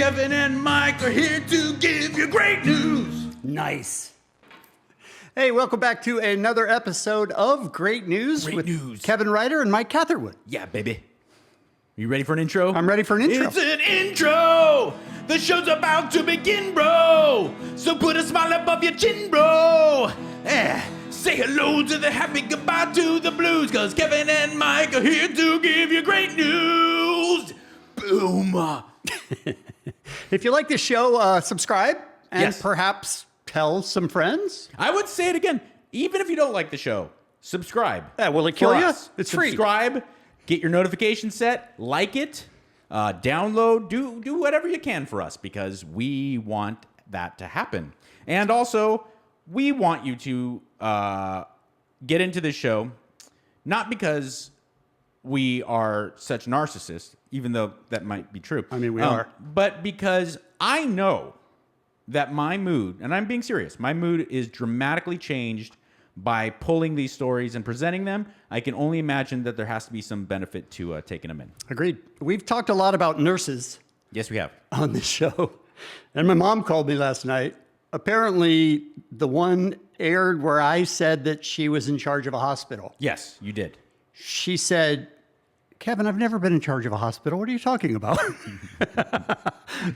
Kevin and Mike are here to give you great news. Nice. Hey, welcome back to another episode of Great News with Kevin Ryder and Mike Catherwood. Yeah, baby. You ready for an intro? I'm ready for an intro. It's an intro. The show's about to begin, bro. So put a smile above your chin, bro. Say hello to the happy, goodbye to the blues, because Kevin and Mike are here to give you great news. Boom. If you like this show, subscribe and Yes. perhaps tell some friends. I would say it again. Even if you don't like the show, subscribe. Will it kill For you? us. It's free. Subscribe. Get your notification set. Like it. Download. Do whatever you can for us because we want that to happen. And also, we want you to get into this show, not because we are such narcissists, even though that might be true. I mean, we are. But because I know that my mood, and I'm being serious, my mood is dramatically changed by pulling these stories and presenting them. I can only imagine that there has to be some benefit to taking them in. Agreed. We've talked a lot about nurses Yes, we have. on this show. And my mom called me last night. Apparently, the one aired where I said that she was in charge of a hospital. Yes, you did. She said, Kevin, I've never been in charge of a hospital. What are you talking about?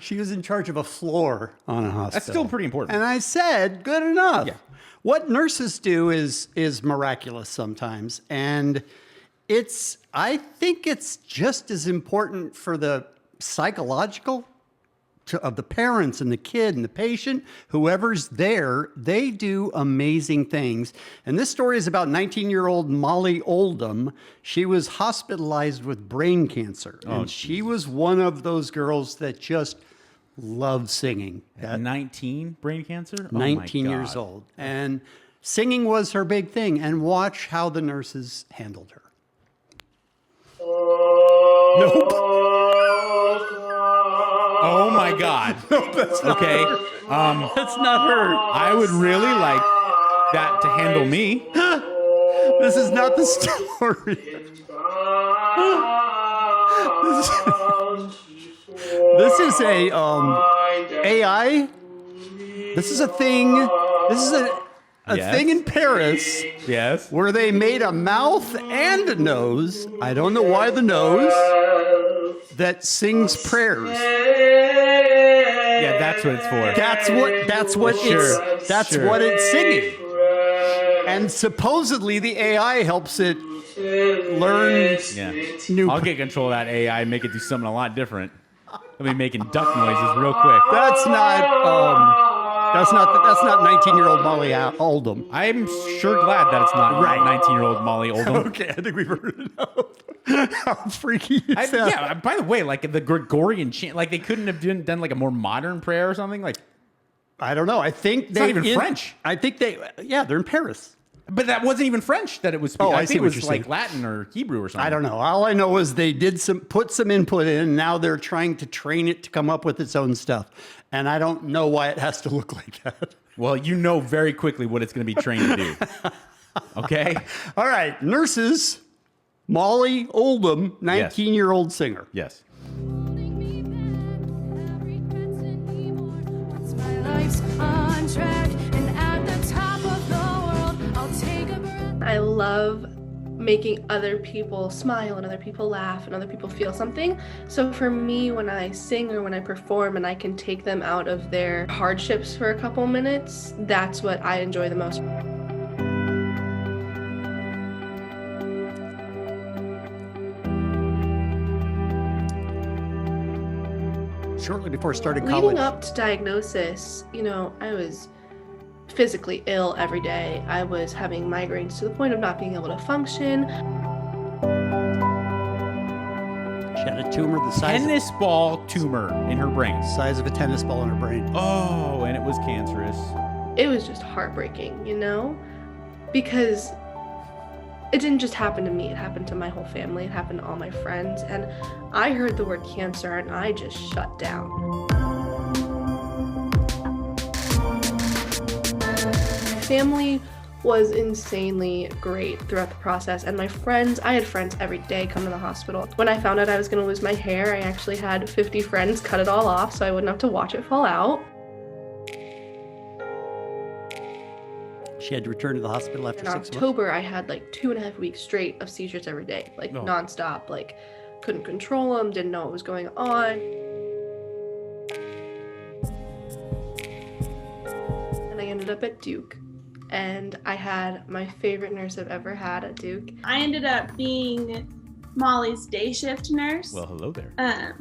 She was in charge of a floor on a hospital. That's still pretty important. And I said, good enough. Yeah. What nurses do is miraculous sometimes. And I think it's just as important for the psychological of the parents and the kid and the patient, whoever's there. They do amazing things. And this story is about 19-year-old Molly Oldham. She was hospitalized with brain cancer. And she was one of those girls that just loved singing. At 19, brain cancer? 19 years old. And singing was her big thing. And watch how the nurses handled her. Nope. Oh my God. Nope, that's not Okay. her. That's not her. I would really like that to handle me. This is not the story. This is a AI. This is a thing. This is a Yes. thing in Paris Yes. where they made a mouth and a nose. I don't know why the nose that sings prayers. Yeah, that's what it's for. That's Sure. what it's singing. And supposedly the AI helps it learn Yeah. new. I'll get control of that AI and make it do something a lot different. I'll be making duck noises real quick. That's not 19-year-old Molly Oldham. I'm sure glad that it's not Right. 19-year-old Molly Oldham. Okay, I think we've heard enough. How freaky is that? Yeah, by the way, like the Gregorian chant, like they couldn't have done like a more modern prayer or something? Like, I don't know. I think not even French. I think they're in Paris. but that wasn't even French that it was speaking. Oh, I I see think it what was you're like saying. Latin or Hebrew or something. I don't know. All I know is they put some input in, and now they're trying to train it to come up with its own stuff. And I don't know why it has to look like that. Well, you know very quickly what it's going to be trained to do. Okay? All right, nurses. Molly Oldham, 19-year-old singer. Yes. I love making other people smile and other people laugh and other people feel something. So for me, when I sing or when I perform and I can take them out of their hardships for a couple minutes, that's what I enjoy the most. Shortly before starting college. Leading up to diagnosis, I was physically ill every day. I was having migraines to the point of not being able to function. She had a tumor the Tennis ball tumor in her brain. size of a tennis ball in her brain. Oh, and it was cancerous. It was just heartbreaking, because it didn't just happen to me, it happened to my whole family, it happened to all my friends, and I heard the word cancer and I just shut down. Family was insanely great throughout the process. And my friends, I had friends every day come to the hospital. When I found out I was going to lose my hair, I actually had 50 friends cut it all off so I wouldn't have to watch it fall out. She had to return to the hospital after In 6 months. October, I had like 2.5 weeks straight of seizures every day, like nonstop, like couldn't control them, didn't know what was going on. And I ended up at Duke, and I had my favorite nurse I've ever had at Duke. I ended up being Molly's day shift nurse. Well, hello there.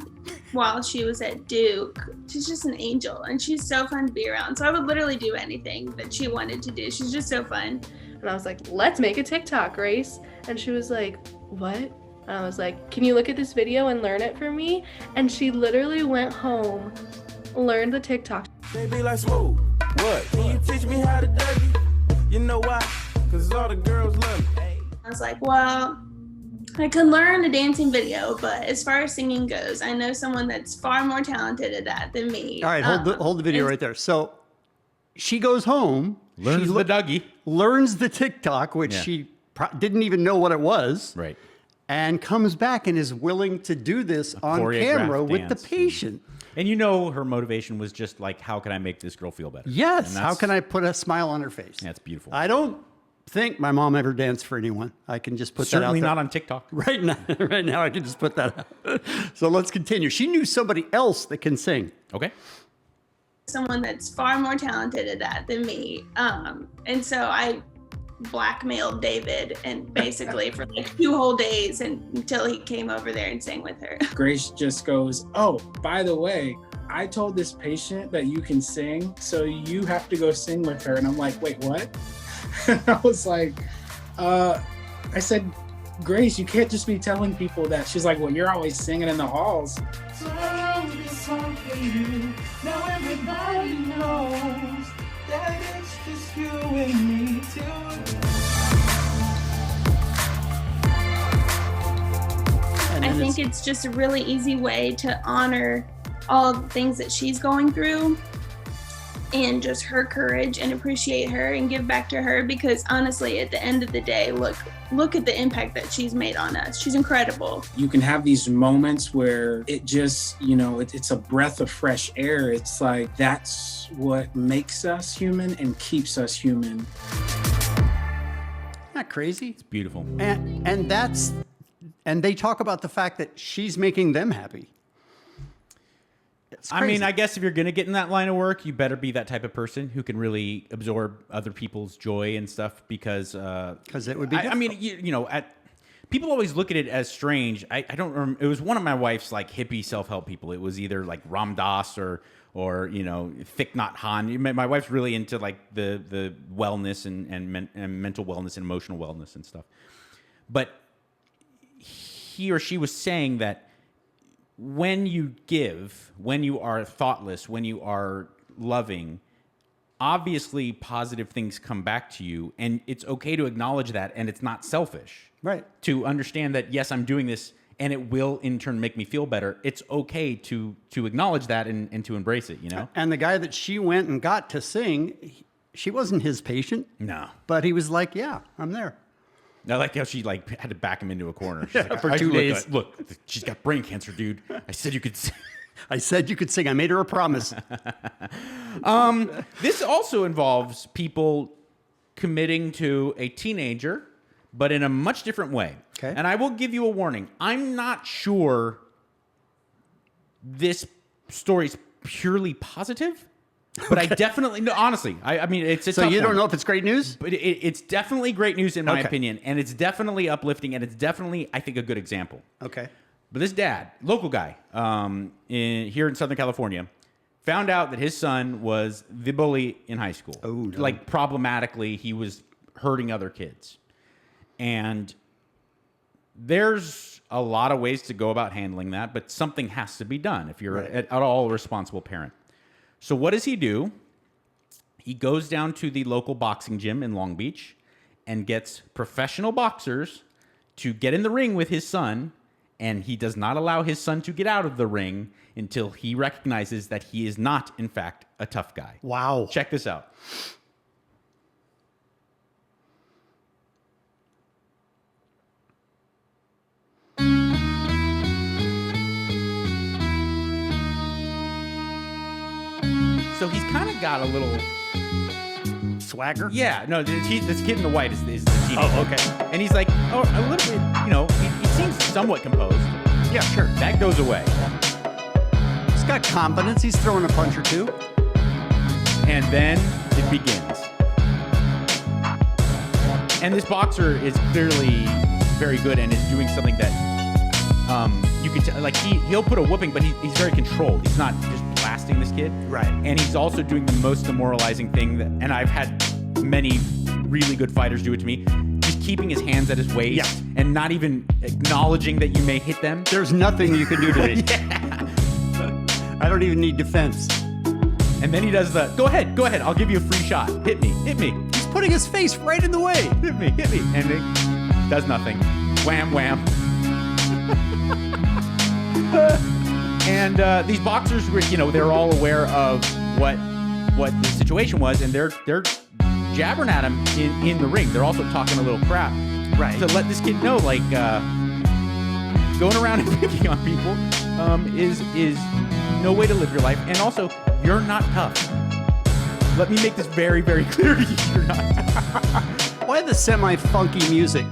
While she was at Duke. She's just an angel, and she's so fun to be around. So I would literally do anything that she wanted to do. She's just so fun. And I was like, let's make a TikTok, Grace. And she was like, what? And I was like, can you look at this video and learn it for me? And she literally went home, learned the TikTok. They be like, smooth, what? Can you teach me how to Dougie? You know why? Because all the girls love me. I was like, well, I could learn a dancing video, but as far as singing goes, I know someone that's far more talented at that than me. All right, hold the video right there. So she goes home, Learns the Dougie. learns the TikTok, which she didn't even know what it was, Right. and comes back and is willing to do this on camera choreographed with the dance. patient. And you know her motivation was just like, how can I make this girl feel better? Yes, And how that's- can I put a smile on her face? That's beautiful. I don't think my mom ever danced for anyone. I can just put Certainly that out not on TikTok. there. Right now, I can just put that out. So let's continue. She knew somebody else that can sing. Okay. Someone that's far more talented at that than me. And so I blackmailed David, and basically for like 2 whole days until he came over there and sang with her. Grace just goes, oh, by the way, I told this patient that you can sing, so you have to go sing with her. And I'm like, wait, what? And I was like, I said, Grace, you can't just be telling people that. She's like, well, you're always singing in the halls. So I wrote this song for you. Now everybody knows that it's just you and me too. I think it's just a really easy way to honor all the things that she's going through and just her courage, and appreciate her and give back to her, because honestly, at the end of the day, look at the impact that she's made on us. She's incredible. You can have these moments where it just, it's a breath of fresh air. It's like, that's what makes us human and keeps us human. Isn't that crazy? It's beautiful. And they talk about the fact that she's making them happy. It's I mean, crazy. I guess if you're going to get in that line of work, you better be that type of person who can really absorb other people's joy and stuff, because it would be I mean, people always look at it as strange. I don't remember. It was one of my wife's like hippie self-help people. It was either like Ram Dass or Thich Nhat Hanh. My wife's really into like the wellness and mental wellness and emotional wellness and stuff. But he or she was saying that when you give, when you are thoughtless, when you are loving, obviously positive things come back to you, and it's okay to acknowledge that, and it's not selfish. Right. To understand that, yes, I'm doing this, and it will in turn make me feel better. It's okay to acknowledge that and to embrace it, And the guy that she went and got to sing, she wasn't his patient. No. But he was like, yeah, I'm there. I like how she had to back him into a corner. She's like, for 2 days. Look, she's got brain cancer, dude. I said you could. I said you could sing. I made her a promise. This also involves people committing to a teenager, but in a much different way. Okay. And I will give you a warning. I'm not sure this story's purely positive, but I definitely no. Honestly, I mean, it's a So tough you don't one. know if it's great news? But it's definitely great news in my Okay. opinion, and it's definitely uplifting, and it's definitely, I think, a good example. Okay. But this dad, local guy, here in Southern California, found out that his son was the bully in high school. Oh, no. Like, problematically, he was hurting other kids. And there's a lot of ways to go about handling that, but something has to be done if you're at all a responsible parent. So what does he do? He goes down to the local boxing gym in Long Beach and gets professional boxers to get in the ring with his son, and he does not allow his son to get out of the ring until he recognizes that he is not, in fact, a tough guy. Wow. Check this out. So he's kind of got a little Swagger? Yeah, no, this kid in the white is the teenager. Oh, okay. And he's like, oh, a little bit, he seems somewhat composed. Yeah, sure. That goes away. He's got confidence. He's throwing a punch or two. And then it begins. And this boxer is clearly very good and is doing something that you can tell. Like he'll put a whooping, but he's very controlled. He's not just blasting this kid. Right. And he's also doing the most demoralizing thing and I've had many really good fighters do it to me. Just keeping his hands at his waist and not even acknowledging that you may hit them. There's nothing you can do to me. Yeah. I don't even need defense. And then he does go ahead, I'll give you a free shot. Hit me. He's putting his face right in the way. Hit me. And it does nothing. Wham, wham. And these boxers were, they're all aware of what the situation was, and they're jabbering at him in the ring. They're also talking a little crap. Right. To let this kid know, like, going around and picking on people is no way to live your life. And also, you're not tough. Let me make this very, very clear to you. You're not tough. Why the semi-funky music?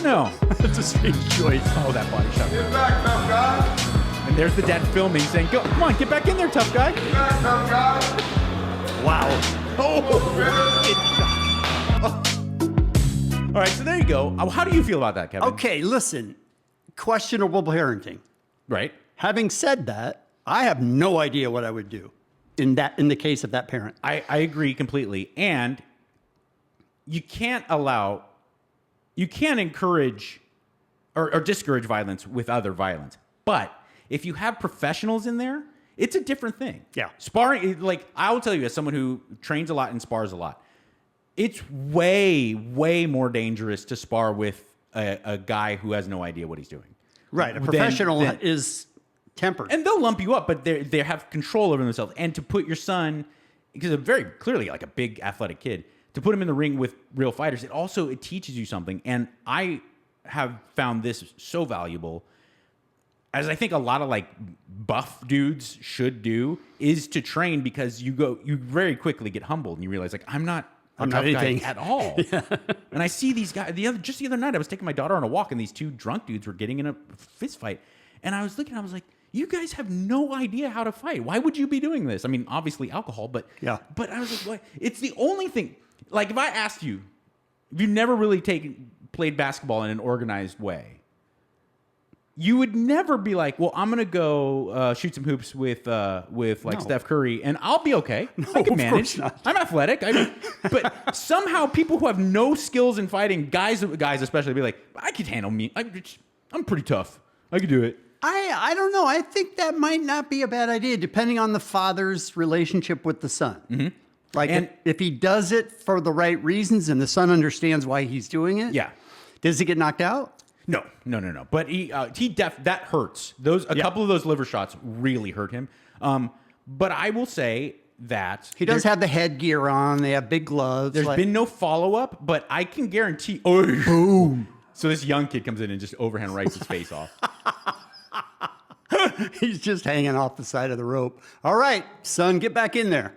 No. It's a strange choice. Oh, that body shot. Get back, tough guy. And there's the dad filming, saying, come on, get back in there, tough guy. Get back, tough guy. Wow. All right, so there you go. How do you feel about that, Kevin? Okay, listen. Questionable parenting. Right. Having said that, I have no idea what I would do in the case of that parent. I agree completely. And you can't encourage or discourage violence with other violence. But if you have professionals in there, it's a different thing. Yeah. Sparring, like I will tell you as someone who trains a lot and spars a lot, it's way, way more dangerous to spar with a guy who has no idea what he's doing. Right. A professional is tempered. And they'll lump you up, but they have control over themselves. And to put your son, because they're very clearly like a big athletic kid, to put him in the ring with real fighters, it teaches you something. And I have found this so valuable, as I think a lot of like buff dudes should do, is to train, because you very quickly get humbled and you realize, like, I'm not a tough guy at all. Yeah. And I see these guys, just the other night, I was taking my daughter on a walk and these two drunk dudes were getting in a fist fight. And I was looking, I was like, you guys have no idea how to fight. Why would you be doing this? I mean, obviously alcohol, but yeah. But I was like, what? It's the only thing. Like, if I asked you, if you've never really played basketball in an organized way, you would never be like, well, I'm gonna go shoot some hoops with Steph Curry, and I'll be okay. No, I can manage. Of course not. I'm athletic. But somehow people who have no skills in fighting, guys especially, be like, I could handle me. I'm pretty tough. I could do it. I don't know. I think that might not be a bad idea, depending on the father's relationship with the son. Mm-hmm. Like, and if he does it for the right reasons and the son understands why he's doing it. Yeah. Does he get knocked out? No. But that hurts. A couple of those liver shots really hurt him. But I will say that he does have the headgear on. They have big gloves. There's been no follow-up, but I can guarantee. Oh, boom! So this young kid comes in and just overhand writes his face off. He's just hanging off the side of the rope. All right, son, get back in there.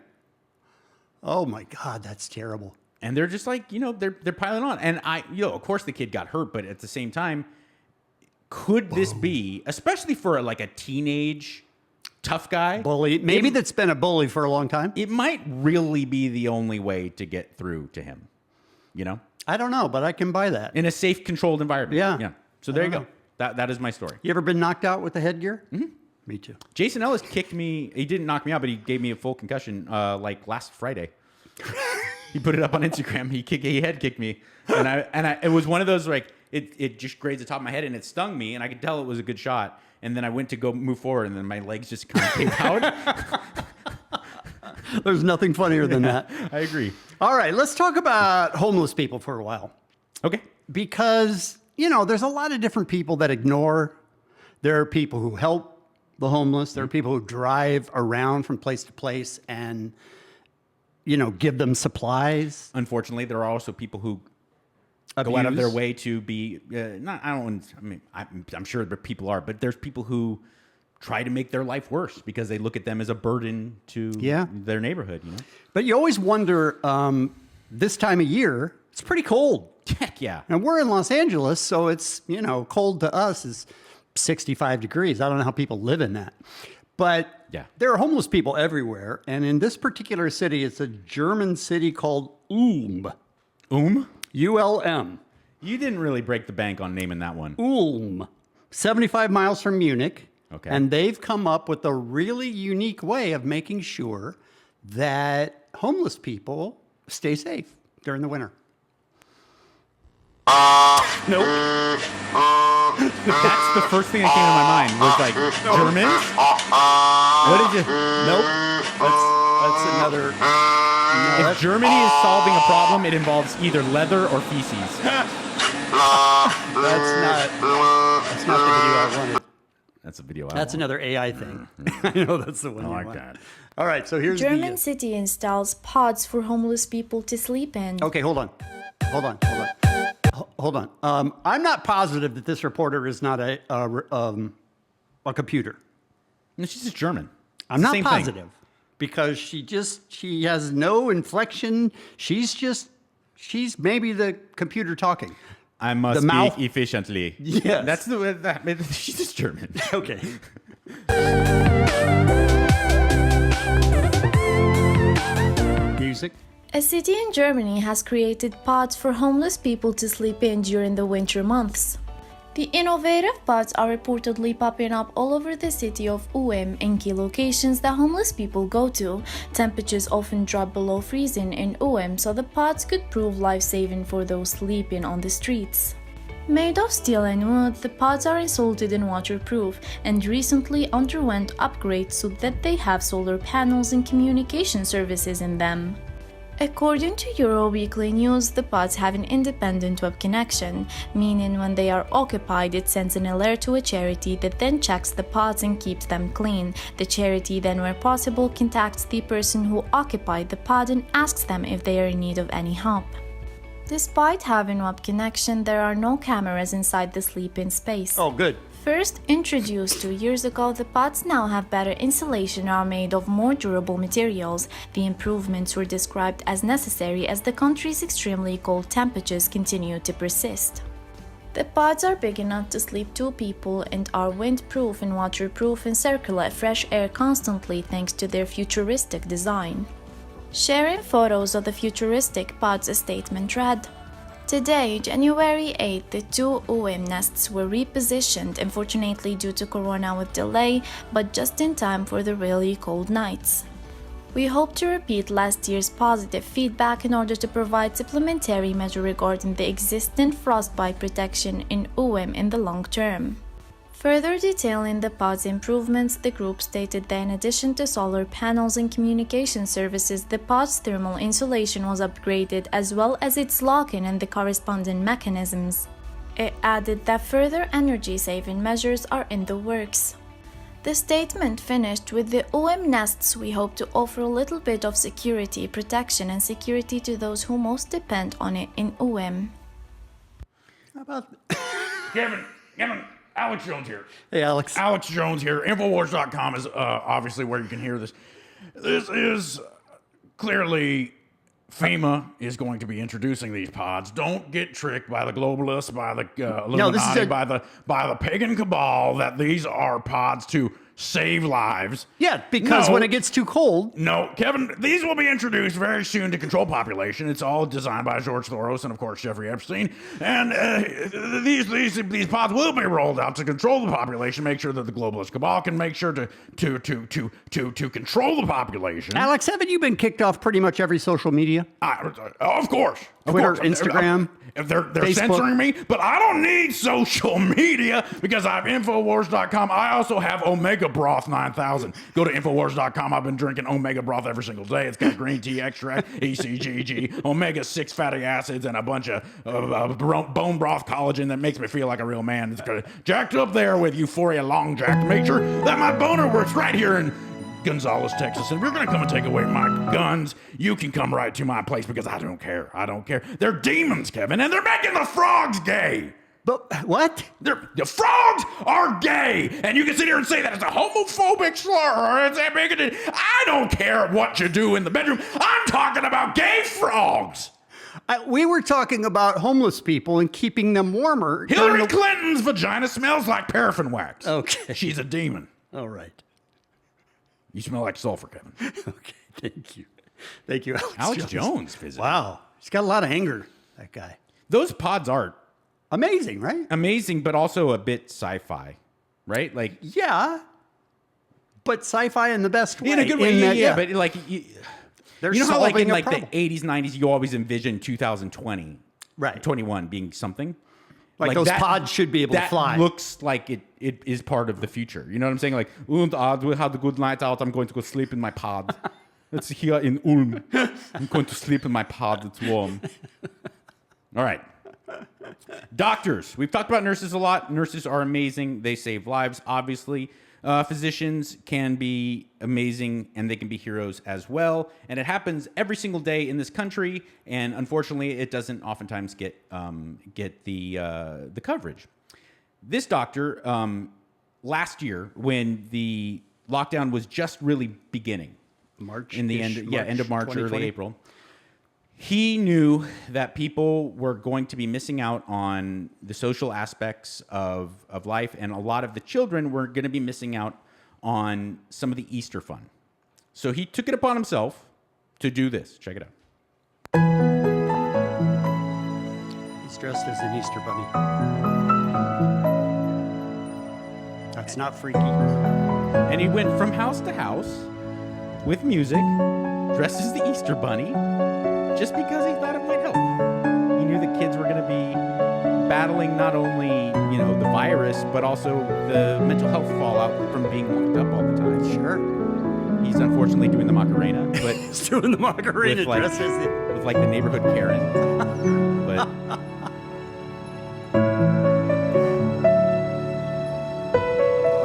Oh my God, that's terrible. And they're just like, they're piling on. And of course the kid got hurt, but at the same time, could this be, especially for like a teenage tough guy? Bully. Maybe that's been a bully for a long time. It might really be the only way to get through to him, I don't know, but I can buy that. In a safe, controlled environment. Yeah. So there you go. That is my story. You ever been knocked out with the headgear? Mm-hmm. Me too. Jason Ellis kicked me. He didn't knock me out, but he gave me a full concussion like last Friday. He put it up on Instagram. He head kicked me, and it was one of those like it just grazed the top of my head and it stung me, and I could tell it was a good shot. And then I went to go move forward, and then my legs just kind of came out. There's nothing funnier than that. I agree. All right, let's talk about homeless people for a while. Okay. Because, there's a lot of different people that ignore. There are people who help the homeless. There are people who drive around from place to place and, give them supplies. Unfortunately, there are also people who go out of their way to be I'm sure that people are, but there's people who try to make their life worse because they look at them as a burden to their neighborhood, you know? But you always wonder, this time of year, it's pretty cold. Heck yeah. And we're in Los Angeles, so it's, cold to us is 65 degrees. I don't know how people live in that. But there are homeless people everywhere. And in this particular city, it's a German city called Ulm. ULM. You didn't really break the bank on naming that one. Ulm. 75 miles from Munich. Okay. And they've come up with a really unique way of making sure that homeless people stay safe during the winter. Nope. That's the first thing that came to my mind was like, Germans? What did you... Nope. That's another... No, if Germany is solving a problem, it involves either leather or feces. That's not the video I wanted. That's a video. That's another AI thing. I know that's the one. I you like want. that. All right, so here's German city installs pods for homeless people to sleep in. Okay, hold on. I'm not positive that this reporter is not a computer. No, she's just German. I'm not Same positive thing. because she has no inflection. She's maybe the computer talking. I must The speak mouth- efficiently. Yes. That's the way she's just German. Okay. Music. A city in Germany has created pods for homeless people to sleep in during the winter months. The innovative pods are reportedly popping up all over the city of Ulm in key locations that homeless people go to. Temperatures often drop below freezing in Ulm, so the pods could prove life-saving for those sleeping on the streets. Made of steel and wood, the pods are insulated and waterproof and recently underwent upgrades so that they have solar panels and communication services in them. According to Euroweekly News, the pods have an independent web connection, meaning when they are occupied it sends an alert to a charity that then checks the pods and keeps them clean. The charity then, where possible, contacts the person who occupied the pod and asks them if they are in need of any help. Despite having web connection, there are no cameras inside the sleep-in space. Oh, good. First introduced 2 years ago, the pods now have better insulation and are made of more durable materials. The improvements were described as necessary as the country's extremely cold temperatures continue to persist. The pods are big enough to sleep 2 people and are windproof and waterproof and circulate fresh air constantly thanks to their futuristic design. Sharing photos of the futuristic pods, a statement read, "Today, January 8, the 2 Ulm nests were repositioned, unfortunately due to Corona with delay, but just in time for the really cold nights. We hope to repeat last year's positive feedback in order to provide supplementary measure regarding the existing frostbite protection in Ulm in the long term." Further detailing the pod's improvements, the group stated that in addition to solar panels and communication services, the pod's thermal insulation was upgraded as well as its locking and the corresponding mechanisms. It added that further energy-saving measures are in the works. The statement finished with the Ulm nests. We hope to offer a little bit of security, protection and security to those who most depend on it in Ulm. How about... Kevin, Alex Jones here. Hey, Alex. Alex Jones here. Infowars.com is obviously where you can hear this. This is clearly FEMA is going to be introducing these pods. Don't get tricked by the globalists, by the Illuminati, by the pagan cabal that these are pods to save lives. Yeah, because when it gets too cold... No, Kevin, these will be introduced very soon to control population. It's all designed by George Soros and, of course, Jeffrey Epstein. And these pods will be rolled out to control the population, make sure that the globalist cabal can make sure to control the population. Alex, haven't you been kicked off pretty much every social media? Of course. Twitter, Instagram, They're Facebook. censoring me, but I don't need social media because I have Infowars.com. I also have Omega Broth 9000. Go to Infowars.com. I've been drinking Omega Broth every single day. It's got green tea extract, ECGG, omega-6 fatty acids, and a bunch of bone broth collagen that makes me feel like a real man. It's jacked up there with Euphoria Long Jack to make sure that my boner works right here in Gonzales, Texas. And if you're going to come and take away my guns, you can come right to my place because I don't care. I don't care. They're demons, Kevin, and they're making the frogs gay. But what? The frogs are gay, and you can sit here and say that it's a homophobic slur or it's a bigoted. I don't care what you do in the bedroom. I'm talking about gay frogs. We were talking about homeless people and keeping them warmer. Hillary Clinton's vagina smells like paraffin wax. Okay. She's a demon. All right. You smell like sulfur, Kevin. Okay, thank you. Thank you, Alex Jones visited. Wow. He's got a lot of anger, that guy. Those pods are amazing, right? amazing, but also a bit sci-fi, right? Like Yeah. But sci-fi in the best way. in a good way, yeah. But like, They're you know how like in solving a like problem. the 80s, 90s, you always envision 2020, Right. 21 being something. Like those pods should be able to fly. That looks like it is part of the future. You know what I'm saying? Like, we had a good night out. I'm going to go sleep in my pod. It's here in Ulm. I'm going to sleep in my pod. It's warm. All right. Doctors. We've talked about nurses a lot. Nurses are amazing. They save lives, obviously. Physicians can be amazing, and they can be heroes as well. And it happens every single day in this country, and unfortunately, it doesn't oftentimes get the coverage. This doctor, last year, when the lockdown was just really beginning, end of March, early April, he knew that people were going to be missing out on the social aspects of life, and a lot of the children were going to be missing out on some of the Easter fun. So he took it upon himself to do this. Check it out. He's dressed as an Easter bunny. That's not freaky. And he went from house to house with music, dressed as the Easter bunny, just because he thought it might help. He knew the kids were going to be battling not only, the virus, but also the mental health fallout from being locked up all the time. Sure. He's unfortunately doing the Macarena, but He's doing the Macarena with like, dress as the... with like the neighborhood Karen. But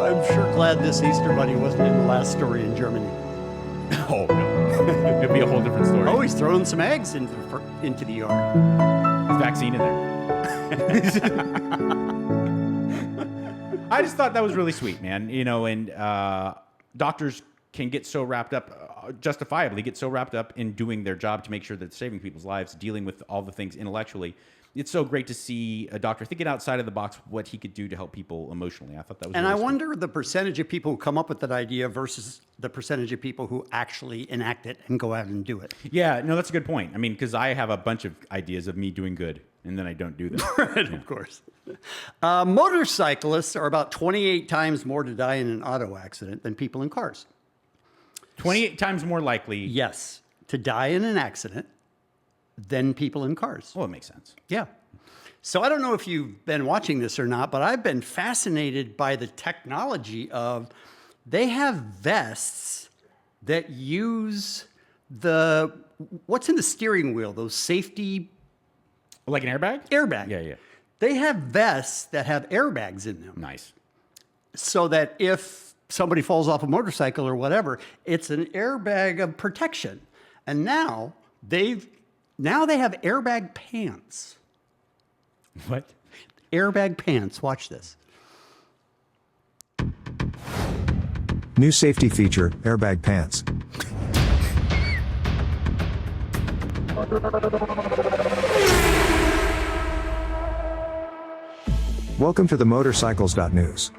I'm sure glad this Easter bunny wasn't in the last story in Germany. oh no, it'd be a whole different story. Oh, he's throwing some eggs into the yard. There's vaccine in there. I just thought that was really sweet, man. And doctors can get so wrapped up, justifiably get so wrapped up in doing their job to make sure that they're saving people's lives, dealing with all the things intellectually. It's so great to see a doctor thinking outside of the box what he could do to help people emotionally. I thought that was And really I sweet. wonder the percentage of people who come up with that idea versus the percentage of people who actually enact it and go out and do it. Yeah, no, that's a good point. I mean, because I have a bunch of ideas of me doing good, and then I don't do them. Right, of course. Motorcyclists are about 28 times more to die in an auto accident than people in cars. 28 times more likely. Yes, to die in an accident than people in cars. Well, it makes sense. Yeah. So I don't know if you've been watching this or not, but I've been fascinated by the technology of they have vests that use what's in the steering wheel, those safety Like an airbag? airbag. Yeah. They have vests that have airbags in them. Nice. So that if somebody falls off a motorcycle or whatever, it's an airbag of protection. And now they have airbag pants. What? Airbag pants. Watch this. New safety feature, Airbag Pants. Welcome to the motorcycles.news.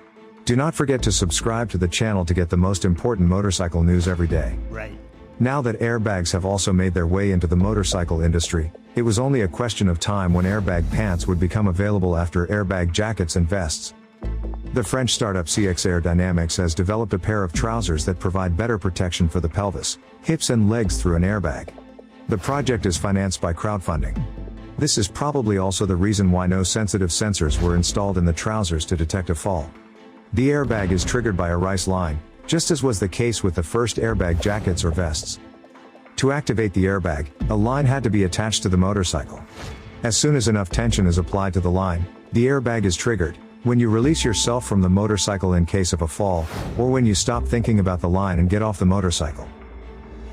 Do not forget to subscribe to the channel to get the most important motorcycle news every day. Right. Now that airbags have also made their way into the motorcycle industry, it was only a question of time when airbag pants would become available after airbag jackets and vests. The French startup CX Aerodynamics has developed a pair of trousers that provide better protection for the pelvis, hips and legs through an airbag. The project is financed by crowdfunding. This is probably also the reason why no sensitive sensors were installed in the trousers to detect a fall. The airbag is triggered by a rice line, just as was the case with the first airbag jackets or vests. To activate the airbag, a line had to be attached to the motorcycle. As soon as enough tension is applied to the line, the airbag is triggered. When you release yourself from the motorcycle in case of a fall, or when you stop thinking about the line and get off the motorcycle.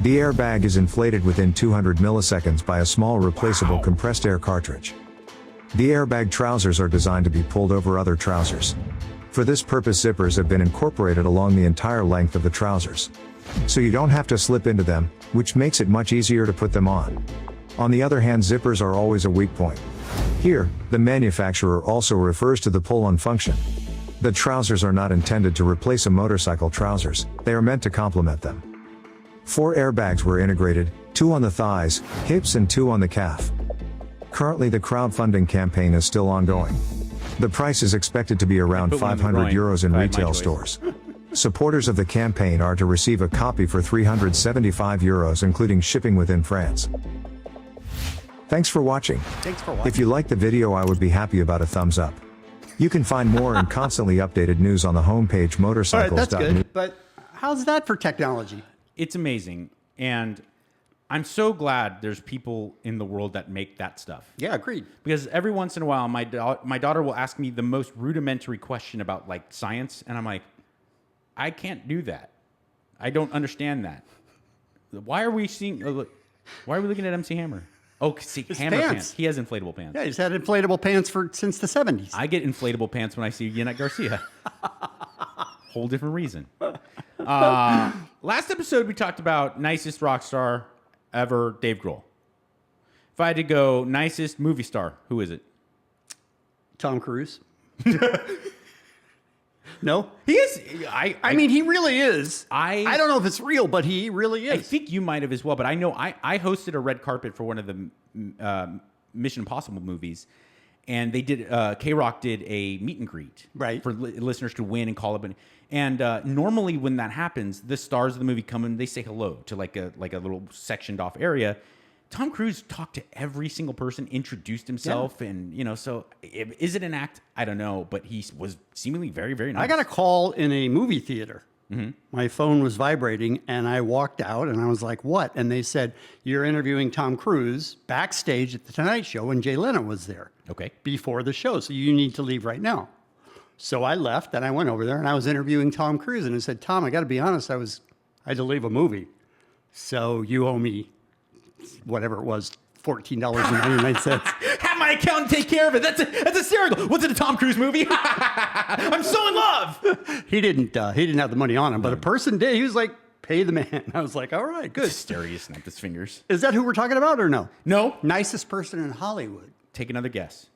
The airbag is inflated within 200 milliseconds by a small replaceable compressed air cartridge. The airbag trousers are designed to be pulled over other trousers. For this purpose, zippers have been incorporated along the entire length of the trousers. So you don't have to slip into them, which makes it much easier to put them on. On the other hand, zippers are always a weak point. Here, the manufacturer also refers to the pull-on function. The trousers are not intended to replace a motorcycle trousers, they are meant to complement them. 4 airbags were integrated, 2 on the thighs, hips and 2 on the calf. Currently the crowdfunding campaign is still ongoing. The price is expected to be around 500 euros in retail stores. Supporters of the campaign are to receive a copy for 375 euros including shipping within France. Thanks for watching. If you liked the video, I would be happy about a thumbs up. You can find more and constantly updated news on the homepage motorcycles.news. All right, that's good. But how's that for technology? It's amazing. And I'm so glad there's people in the world that make that stuff. Yeah, agreed. Because every once in a while, my daughter will ask me the most rudimentary question about like science. And I'm like, I can't do that. I don't understand that. Why are we seeing, why are we looking at MC Hammer? Oh, see, Hammer pants. He has inflatable pants. Yeah, he's had inflatable pants since the 70s. I get inflatable pants when I see Yannick Garcia. Whole different reason. Last episode, we talked about nicest rock star ever, Dave Grohl. If I had to go nicest movie star, who is it? Tom Cruise. No? He is. I mean, he really is. I don't know if it's real, but he really is. I think you might have as well, but I know I hosted a red carpet for one of the Mission Impossible movies, and they did K-Rock did a meet and greet for listeners to win and call up. And normally when that happens, the stars of the movie come and they say hello to like a little sectioned off area. Tom Cruise talked to every single person, introduced himself, and, you know, so is it an act? I don't know, but he was seemingly very, very nice. I got a call in a movie theater. Mm-hmm. My phone was vibrating, and I walked out, and I was like, what? And they said, you're interviewing Tom Cruise backstage at The Tonight Show, when Jay Leno was there. Okay. Before the show, so you need to leave right now. So I left, and I went over there, and I was interviewing Tom Cruise, and I said, Tom, I got to be honest, I had to leave a movie. So you owe me whatever it was, $14.99. Have my accountant take care of it. That's hysterical. Was it a Tom Cruise movie? I'm so in love. He didn't have the money on him, but a person did. He was like, pay the man. I was like, all right, good. Hysteria snapped his fingers. Is that who we're talking about or no? No. Nicest person in Hollywood. Take another guess.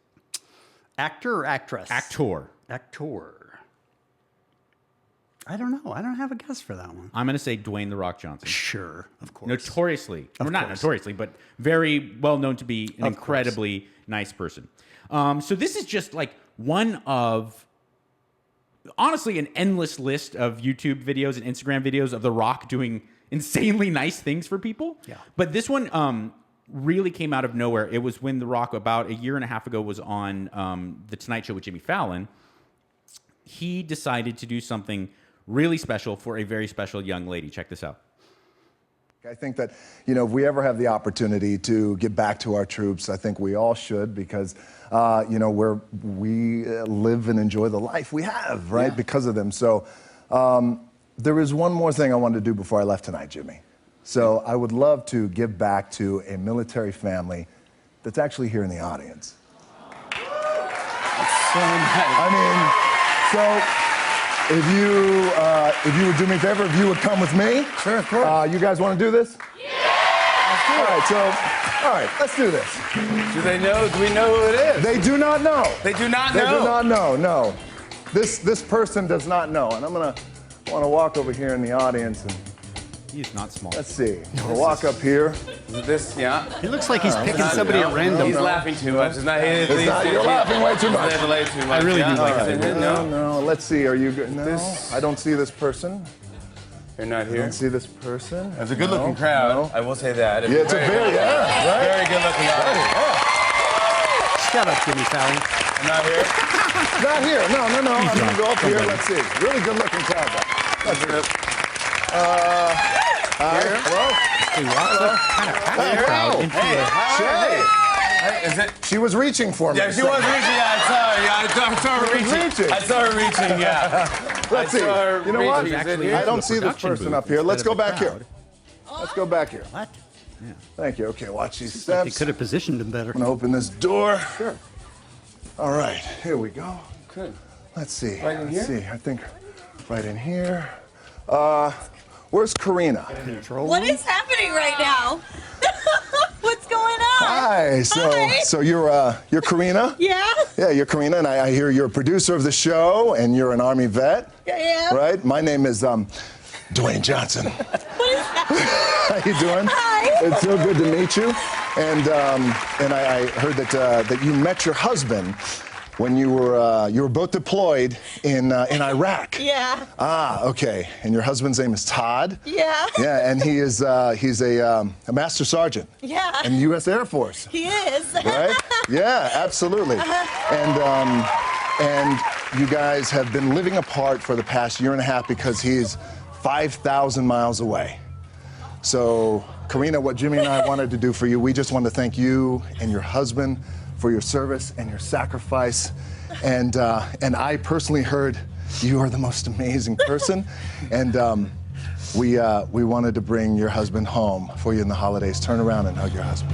Actor or actress? Actor. I don't know. I don't have a guess for that one. I'm going to say Dwayne "The Rock" Johnson. Sure, of course. Notoriously, not notoriously, but very well known to be an incredibly nice person. So this is just like one of, honestly, an endless list of YouTube videos and Instagram videos of The Rock doing insanely nice things for people. Yeah. But this one really came out of nowhere. It was when The Rock, about a year and a half ago, was on The Tonight Show with Jimmy Fallon. He decided to do something really special for a very special young lady. Check this out. I think that, you know, if we ever have the opportunity to give back to our troops, I think we all should, because, you know, we live and enjoy the life we have, right, because of them. So there is one more thing I wanted to do before I left tonight, Jimmy. So I would love to give back to a military family that's actually here in the audience. That's so nice. I mean, so if you would do me a favor, if you would come with me. Sure, of course. You guys want to do this? Yeah! All right, let's do this. Do they know? Do we know who it is? They do not know. They do not know? They do not know, no. This person does not know. And I want to walk over here in the audience and... He's not small. Let's see. We'll walk up here. This, yeah. He looks like he's picking somebody at random. He's laughing too much. It's not, you're laughing way too much. I really do like that. No. Let's see. Are you good? No. I don't see this person. You're not here? I don't see this person. It's a good-looking crowd. No. I will say that. Yeah, it's a very good-looking crowd. Shut up, Jimmy Fallon. I'm not here? Not here. No. I'm going to go up here. Let's see. Really good-looking crowd, though. Let's see. Hi. Hello. He walks up kind of past the crowd into Shay. She was reaching for me. Yeah, she was reaching. I saw her reaching. I saw her reaching, yeah. Let's see. You know what? Actually, I don't see this person up here. Let's go back here. Let's go back here. What? Yeah. Thank you. Okay, watch these They steps. could have positioned him better. I'm going to open this door. Sure. All right, here we go. Good. Let's see. Right in Let's here? see. I think right in here. Where's Karina? What is happening right now? What's going on? Hi. So you're Karina? Yeah. Yeah, you're Karina, and I hear you're a producer of the show, and you're an Army vet. Yeah. Right. My name is Dwayne Johnson. What is that? How you doing? Hi. It's so good to meet you. And I heard that you met your husband when you were both deployed in Iraq. Yeah. Ah, okay. And your husband's name is Todd. Yeah. Yeah, and he's a master sergeant. Yeah. In the U.S. Air Force. He is. Right? Yeah, absolutely. And you guys have been living apart for the past year and a half because he's 5,000 miles away. So, Karina, what Jimmy and I wanted to do for you, we just want to thank you and your husband for your service and your sacrifice. And I personally heard you are the most amazing person. And we wanted to bring your husband home for you in the holidays. Turn around and hug your husband.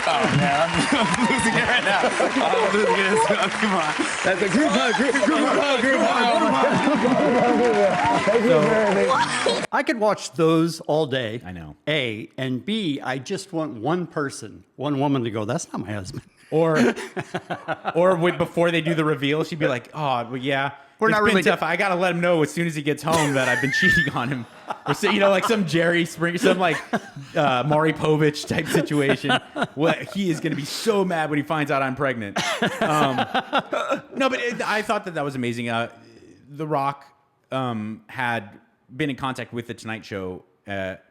Oh, man, I'm losing it right now. I'm losing it. Oh, come on. That's a group hug. I could watch those all day. I know. A, and B, I just want one person, one woman to go, that's not my husband. Or before they do the reveal, she'd be like, "Oh, well, yeah, We're it's not been really tough. I gotta let him know as soon as he gets home that I've been cheating on him." Or so, like some Jerry Springer, some like Maury Povich type situation. Well, he is gonna be so mad when he finds out I'm pregnant. No, but I thought that was amazing. The Rock had been in contact with the Tonight Show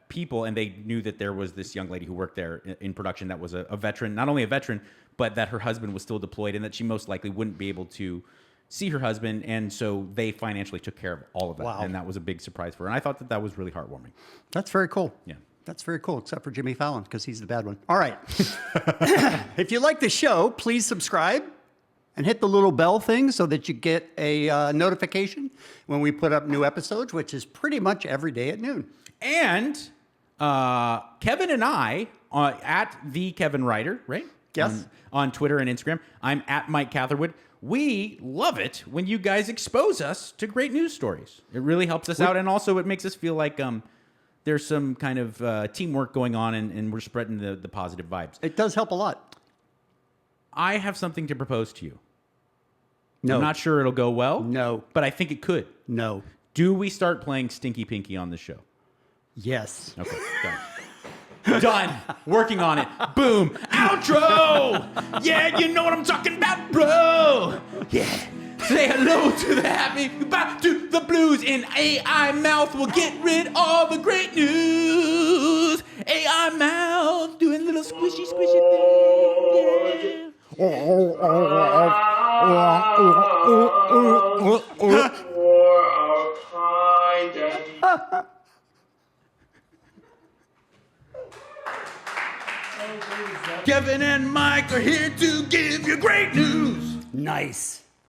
people, and they knew that there was this young lady who worked there in production that was a veteran, not only a veteran, but that her husband was still deployed and that she most likely wouldn't be able to see her husband. And so they financially took care of all of that. Wow. And that was a big surprise for her. And I thought that was really heartwarming. That's very cool. Yeah. That's very cool, except for Jimmy Fallon, because he's the bad one. All right. If you like the show, please subscribe and hit the little bell thing so that you get a notification when we put up new episodes, which is pretty much every day at noon. And Kevin and I, at the Kevin Ryder, right? Yes. On Twitter and Instagram. I'm at Mike Catherwood. We love it when you guys expose us to great news stories. It really helps us out, and also it makes us feel like there's some kind of teamwork going on, and we're spreading the positive vibes. It does help a lot. I have something to propose to you. No. I'm not sure it'll go well. No. But I think it could. No. Do we start playing Stinky Pinky on the show? Yes. Okay, done. Done. Working on it. Boom. Outro. Yeah, you know what I'm talking about, bro. Yeah. Say hello to the happy, goodbye to the blues. In AI mouth, we'll get rid of all the great news. AI mouth doing little squishy thing. Yeah. Kevin and Mike are here to give you great news. Nice.